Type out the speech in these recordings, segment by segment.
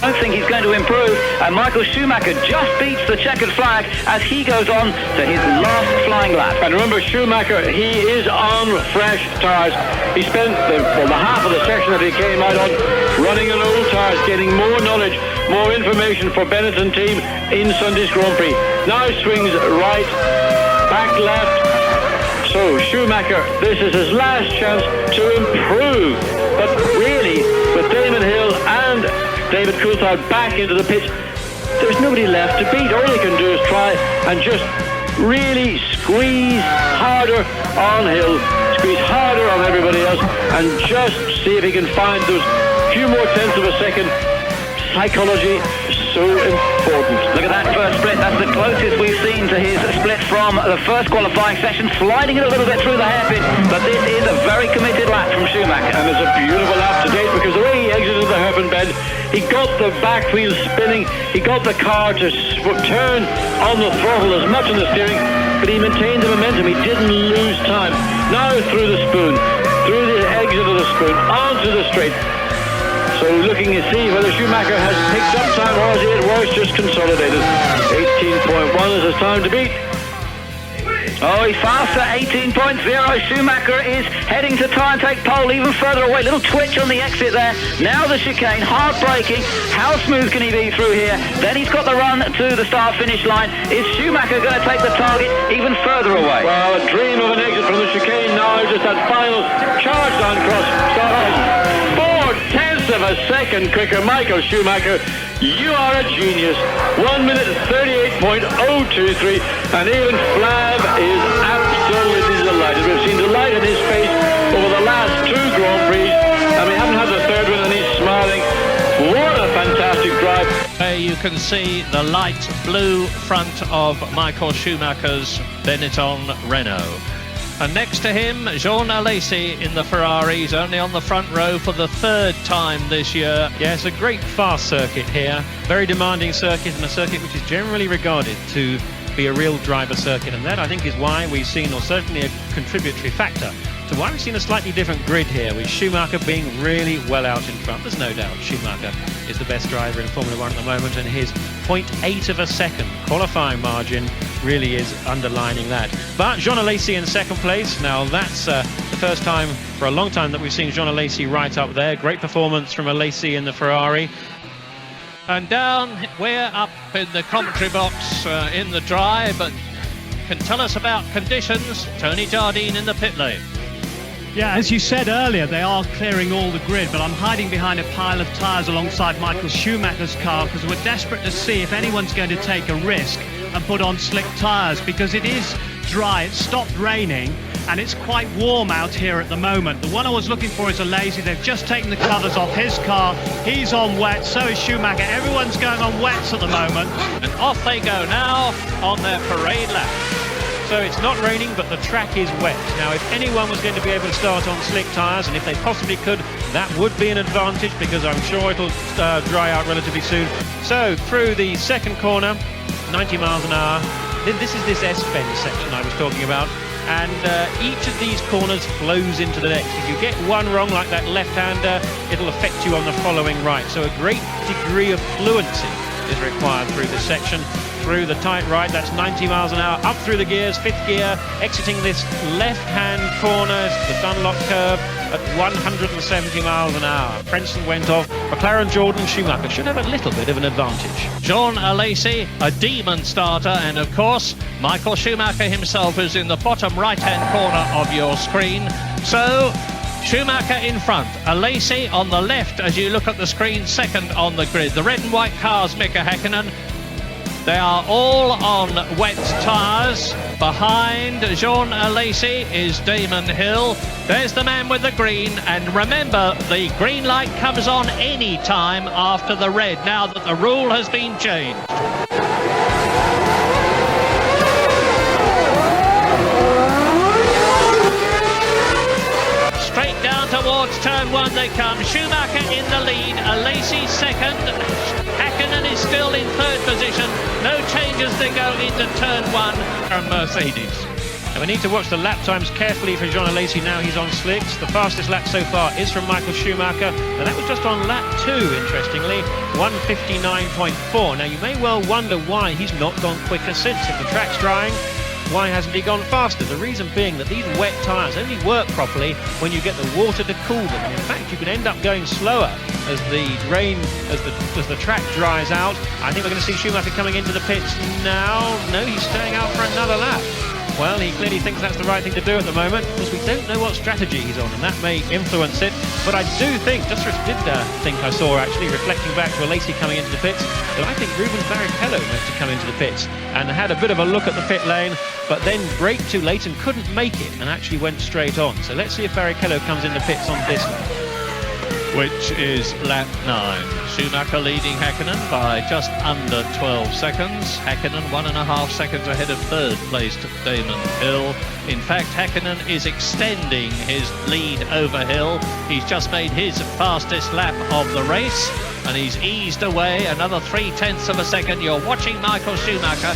I don't think he's going to improve, and Michael Schumacher just beats the checkered flag as he goes on to his last flying lap. And remember, Schumacher, he is on fresh tyres. He spent the half of the section that he came out on running on old tyres, getting more knowledge, more information for Benetton team in Sunday's Grand Prix. Now swings right, back left. So Schumacher, this is his last chance to improve. But really, with Damon Hill and David Coulthard back into the pit, there's nobody left to beat. All he can do is try and just really squeeze harder on Hill, squeeze harder on everybody else, and just see if he can find those few more tenths of a second. Psychology is so important. Look at that first split. That's the closest we've seen to his split from the first qualifying session, sliding it a little bit through the hairpin, but this is a very committed lap from Schumacher. And it's a beautiful lap to date, because the way he exited the hairpin bend, he got the back wheel spinning, he got the car to turn on the throttle as much on the steering, but he maintained the momentum. He didn't lose time. Now through the spoon, through the exit of the spoon, onto the straight. So looking to see whether Schumacher has picked up time or it was just consolidated. 18.1 is his time to beat. Oh, he's faster, 18.0. Schumacher is heading to try and take pole even further away. Little twitch on the exit there. Now the chicane, hard braking. How smooth can he be through here? Then he's got the run to the start-finish line. Is Schumacher going to take the target even further away? Well, a dream of an exit from the chicane now. Just that final charge down cross. Start line. 4/10 of a second quicker. Michael Schumacher, you are a genius. 1 minute 38.023, and even Flav is absolutely delighted. We've seen delight in his face over the last two Grand Prix, and we haven't had the third one, and he's smiling. What a fantastic drive. There you can see the light blue front of Michael Schumacher's Benetton Renault. And next to him, Jean Alesi in the Ferraris, only on the front row for the third time this year. Yes, a great fast circuit here, very demanding circuit, and a circuit which is generally regarded to be a real driver circuit, and that I think is why we've seen, or certainly a contributory factor to why we've seen a slightly different grid here, with Schumacher being really well out in front. There's no doubt Schumacher is the best driver in Formula 1 at the moment, and his 0.8 of a second qualifying margin really is underlining that. But Jean Alesi in second place. Now that's the first time for a long time that we've seen Jean Alesi right up there. Great performance from Alesi in the Ferrari. And down, we're up in the commentary box in the dry, but can tell us about conditions, Tony Jardine in the pit lane. Yeah, as you said earlier, they are clearing all the grid, but I'm hiding behind a pile of tyres alongside Michael Schumacher's car because we're desperate to see if anyone's going to take a risk and put on slick tyres, because it is dry, it's stopped raining, and it's quite warm out here at the moment. The one I was looking for is Alesi. They've just taken the covers off his car. He's on wet, so is Schumacher. Everyone's going on wets at the moment. And off they go now on their parade lap. So it's not raining, but the track is wet. Now, if anyone was going to be able to start on slick tyres, and if they possibly could, that would be an advantage, because I'm sure it'll dry out relatively soon. So through the second corner, 90 miles an hour. Then this is this S-bend section I was talking about. And each of these corners flows into the next. If you get one wrong, like that left-hander, it'll affect you on the following right. So a great degree of fluency is required through this section. Through the tight right, that's 90 miles an hour, up through the gears, fifth gear, exiting this left-hand corner, the Dunlop curve, at 170 miles an hour. Frenson went off. McLaren, Jordan, Schumacher should have a little bit of an advantage. Jean Alesi, a demon starter, and of course, Michael Schumacher himself is in the bottom right-hand corner of your screen. So, Schumacher in front, Alesi on the left as you look at the screen, second on the grid. The red and white cars, Mika Häkkinen, they are all on wet tyres. Behind Jean Alesi is Damon Hill. There's the man with the green, and remember, the green light comes on any time after the red, now that the rule has been changed. Straight down towards turn one they come. Schumacher in the lead, Alesi second. Häkkinen is still in third position. No changes to go into turn one from Mercedes. And we need to watch the lap times carefully for Jean Alesi now he's on slicks. The fastest lap so far is from Michael Schumacher, and that was just on lap 2, interestingly, 1:59.4. Now, you may well wonder why he's not gone quicker since. If the track's drying, why hasn't he gone faster? The reason being that these wet tyres only work properly when you get the water to cool them. And in fact, you can end up going slower as the rain, as the track dries out. I think we're going to see Schumacher coming into the pits now. No, he's staying out for another lap. Well, he clearly thinks that's the right thing to do at the moment, because we don't know what strategy he's on, and that may influence it. But I do think, I saw actually, reflecting back to Alesi coming into the pits, that I think Rubens Barrichello meant to come into the pits and had a bit of a look at the pit lane, but then braked too late and couldn't make it and actually went straight on. So let's see if Barrichello comes in the pits on this lap, which is lap 9. Schumacher leading Häkkinen by just under 12 seconds. Häkkinen 1.5 seconds ahead of third placed Damon Hill. In fact, Häkkinen is extending his lead over Hill. He's just made his fastest lap of the race, and he's eased away another 0.3 of a second. You're watching Michael Schumacher.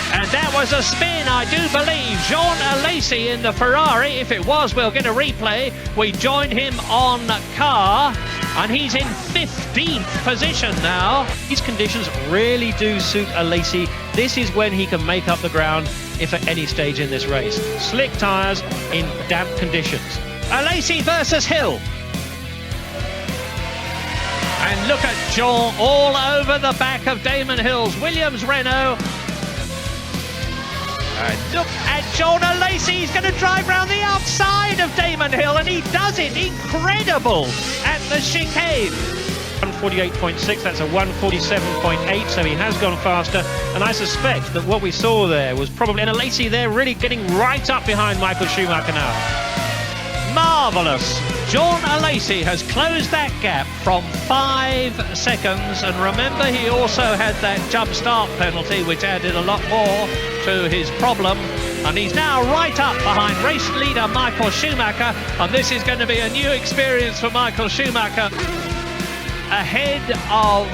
And that was a spin, I do believe. Jean Alesi in the Ferrari. If it was, we'll get a replay. We joined him on car, and he's in 15th position now. These conditions really do suit Alesi. This is when he can make up the ground, if at any stage in this race. Slick tyres in damp conditions. Alesi versus Hill. And look at Jean all over the back of Damon Hill's Williams Renault. And look at Jean Alesi. He's going to drive round the outside of Damon Hill, and he does it. Incredible at the chicane. 148.6, that's a 147.8, so he has gone faster. And I suspect that what we saw there was probably, and Alesi there really getting right up behind Michael Schumacher now. Marvellous. Jean Alesi has closed that gap from 5 seconds, and remember, he also had that jump start penalty, which added a lot more to his problem, and he's now right up behind race leader Michael Schumacher, and this is going to be a new experience for Michael Schumacher, ahead of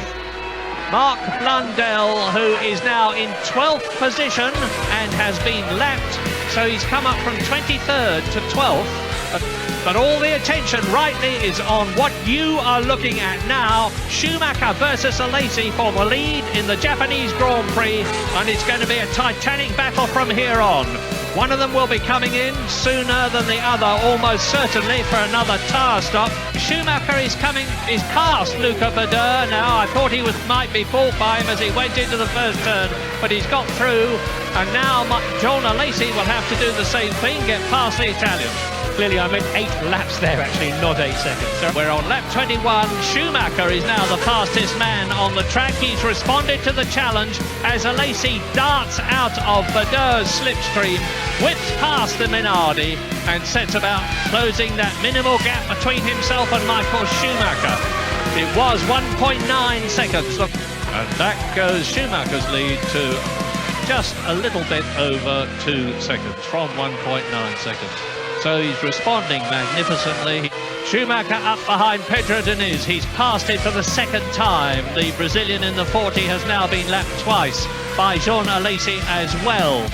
Mark Blundell, who is now in 12th position and has been lapped, so he's come up from 23rd to 12th. But all the attention rightly is on what you are looking at now. Schumacher versus Alesi for the lead in the Japanese Grand Prix, and it's going to be a titanic battle from here on. One of them will be coming in sooner than the other, almost certainly, for another tyre stop. Schumacher is past Luca Badoer now. I thought he might be bought by him as he went into the first turn, but he's got through, and now Jean Alesi will have to do the same thing, get past the Italian. Clearly, I meant 8 laps there, actually, not 8 seconds. So we're on lap 21. Schumacher is now the fastest man on the track. He's responded to the challenge as Alesi darts out of Badoer's slipstream, whips past the Minardi, and sets about closing that minimal gap between himself and Michael Schumacher. It was 1.9 seconds. And that goes Schumacher's lead to just a little bit over 2 seconds, from 1.9 seconds. So he's responding magnificently. Schumacher up behind Pedro Diniz. He's passed it for the second time. The Brazilian in the 40 has now been lapped twice by Jean Alesi as well.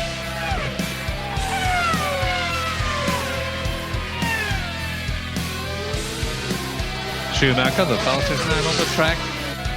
Schumacher, the fastest man on the track.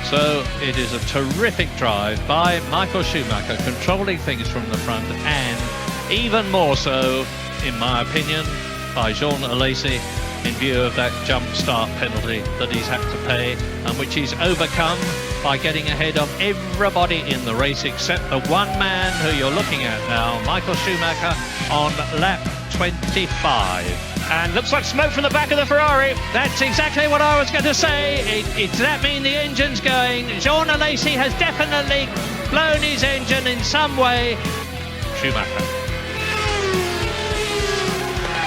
So it is a terrific drive by Michael Schumacher, controlling things from the front, and even more so, in my opinion, by Jean Alesi, in view of that jump start penalty that he's had to pay, and which he's overcome by getting ahead of everybody in the race except the one man who you're looking at now, Michael Schumacher, on lap 25. And looks like smoke from the back of the Ferrari. That's exactly what I was going to say. Does that mean the engine's going? Jean Alesi has definitely blown his engine in some way. Schumacher.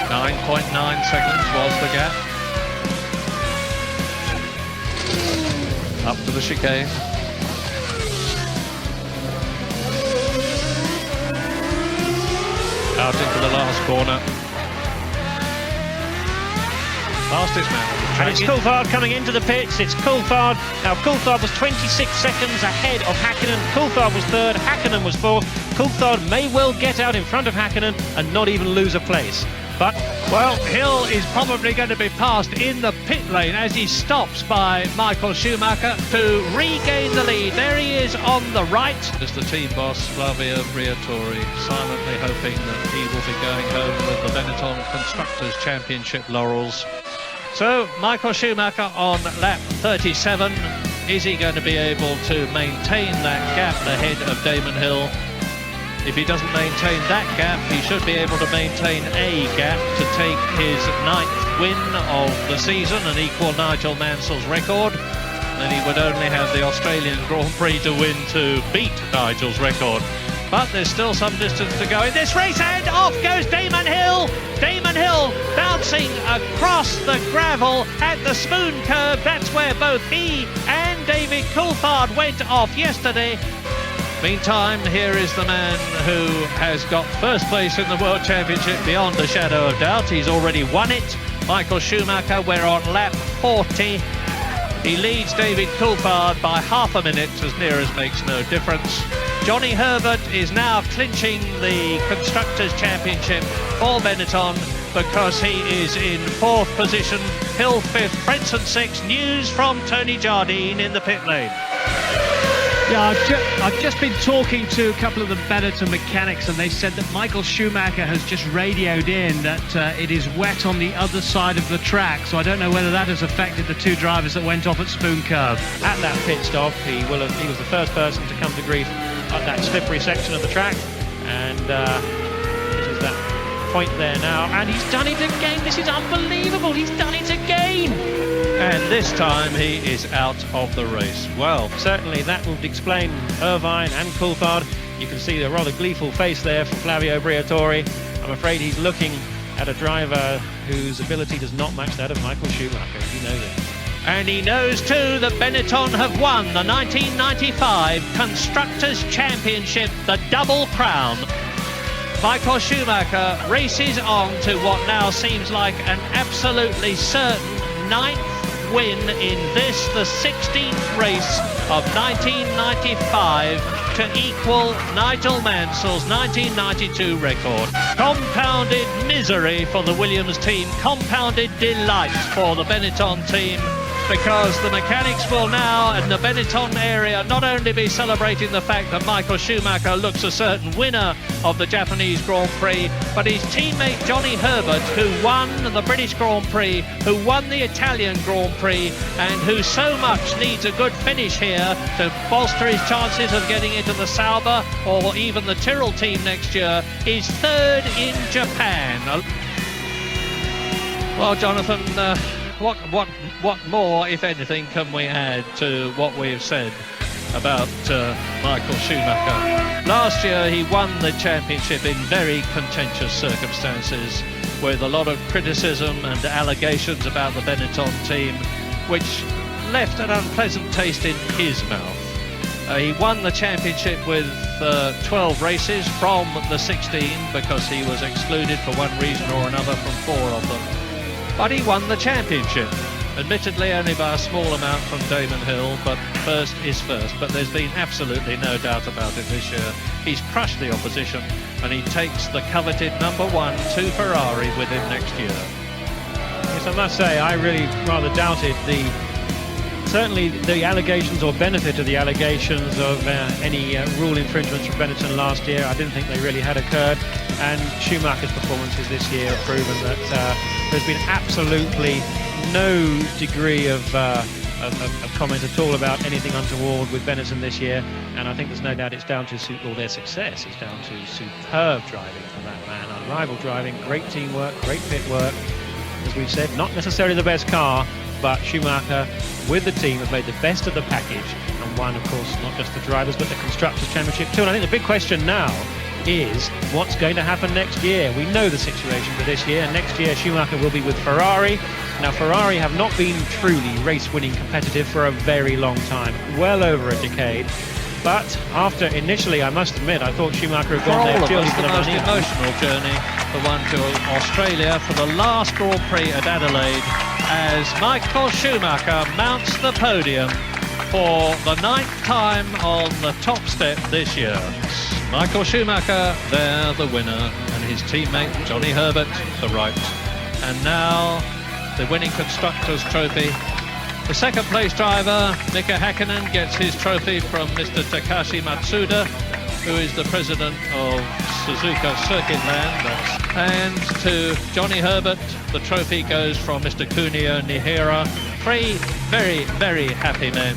9.9 seconds was the gap. Up to the chicane. Out into the last corner. fastest man on the track. And it's Coulthard coming into the pits. It's Coulthard. Now, Coulthard was 26 seconds ahead of Häkkinen. Coulthard was third. Häkkinen was fourth. Coulthard may well get out in front of Häkkinen and not even lose a place. But, well, Hill is probably going to be passed in the pit lane as he stops by Michael Schumacher to regain the lead. There he is on the right. As the team boss, Flavio Briatore, silently hoping that he will be going home with the Benetton Constructors Championship laurels. So, Michael Schumacher on lap 37. Is he going to be able to maintain that gap ahead of Damon Hill? If he doesn't maintain that gap, he should be able to maintain a gap to take his 9th win of the season and equal Nigel Mansell's record. Then he would only have the Australian Grand Prix to win to beat Nigel's record. But there's still some distance to go in this race, and off goes Damon Hill. Damon Hill bouncing across the gravel at the Spoon Curve. That's where both he and David Coulthard went off yesterday. Meantime, here is the man who has got first place in the World Championship beyond a shadow of doubt. He's already won it. Michael Schumacher, we're on lap 40. He leads David Coulthard by half a minute, as near as makes no difference. Johnny Herbert is now clinching the Constructors' Championship for Benetton because he is in 4th position. Hill 5th, Frentzen 6th. News from Tony Jardine in the pit lane. Yeah, I've just been talking to a couple of the Benetton mechanics, and they said that Michael Schumacher has just radioed in that it is wet on the other side of the track. So I don't know whether that has affected the two drivers that went off at Spoon Curve. at that pit stop, he was the first person to come to grief at that slippery section of the track. And this is that point there now. And he's done it again. This is unbelievable. He's done it again. And this time he is out of the race. Well, certainly that would explain Irvine and Coulthard. You can see the rather gleeful face there from Flavio Briatore. I'm afraid he's looking at a driver whose ability does not match that of Michael Schumacher. You know that. and he knows too that Benetton have won the 1995 Constructors' Championship, the double crown. Michael Schumacher races on to what now seems like an absolutely certain 9th win in this, the 16th race of 1995, to equal Nigel Mansell's 1992 record. Compounded misery for the Williams team, compounded delight for the Benetton team, because the mechanics will now, in the Benetton area, not only be celebrating the fact that Michael Schumacher looks a certain winner of the Japanese Grand Prix, but his teammate Johnny Herbert, who won the British Grand Prix, who won the Italian Grand Prix, and who so much needs a good finish here to bolster his chances of getting into the Sauber or even the Tyrrell team next year, is third in Japan. Well, Jonathan, what more, if anything, can we add to what we've said about Michael Schumacher? Last year he won the championship in very contentious circumstances, with a lot of criticism and allegations about the Benetton team, which left an unpleasant taste in his mouth. He won the championship with 12 races from the 16 because he was excluded for one reason or another from 4 of them. But he won the championship, admittedly only by a small amount from Damon Hill, but first is first. But there's been absolutely no doubt about it this year. He's crushed the opposition, and he takes the coveted number 1 to Ferrari with him next year. Yes, I must say, I really rather doubted certainly the allegations or benefit of the allegations of any rule infringements from Benetton last year. I didn't think they really had occurred, and Schumacher's performances this year have proven that there's been absolutely no degree of comment at all about anything untoward with Benetton this year, and I think there's no doubt it's down to their success. It's down to superb driving from that man, unrivaled driving, great teamwork, great pit work. As we've said, not necessarily the best car, but Schumacher with the team have made the best of the package and won, of course, not just the drivers but the Constructors' Championship too. And I think the big question now is what's going to happen next year. We know the situation for this year. Next year Schumacher will be with Ferrari. Now Ferrari have not been truly race-winning competitive for a very long time, well over a decade. But after initially, I must admit, I thought Schumacher had gone there purely for the most money. emotional journey the one to Australia for the last Grand Prix at Adelaide, as Michael Schumacher mounts the podium for the 9th time on the top step this year. Michael Schumacher there, the winner, and his teammate Johnny Herbert to the right. And now the winning Constructors trophy. The second place driver, Mika Hakkinen, gets his trophy from Mr. Takashi Matsuda, who is the president of Suzuka Circuitland. And to Johnny Herbert, the trophy goes from Mr. Kunio Nihira. 3 very, very happy men.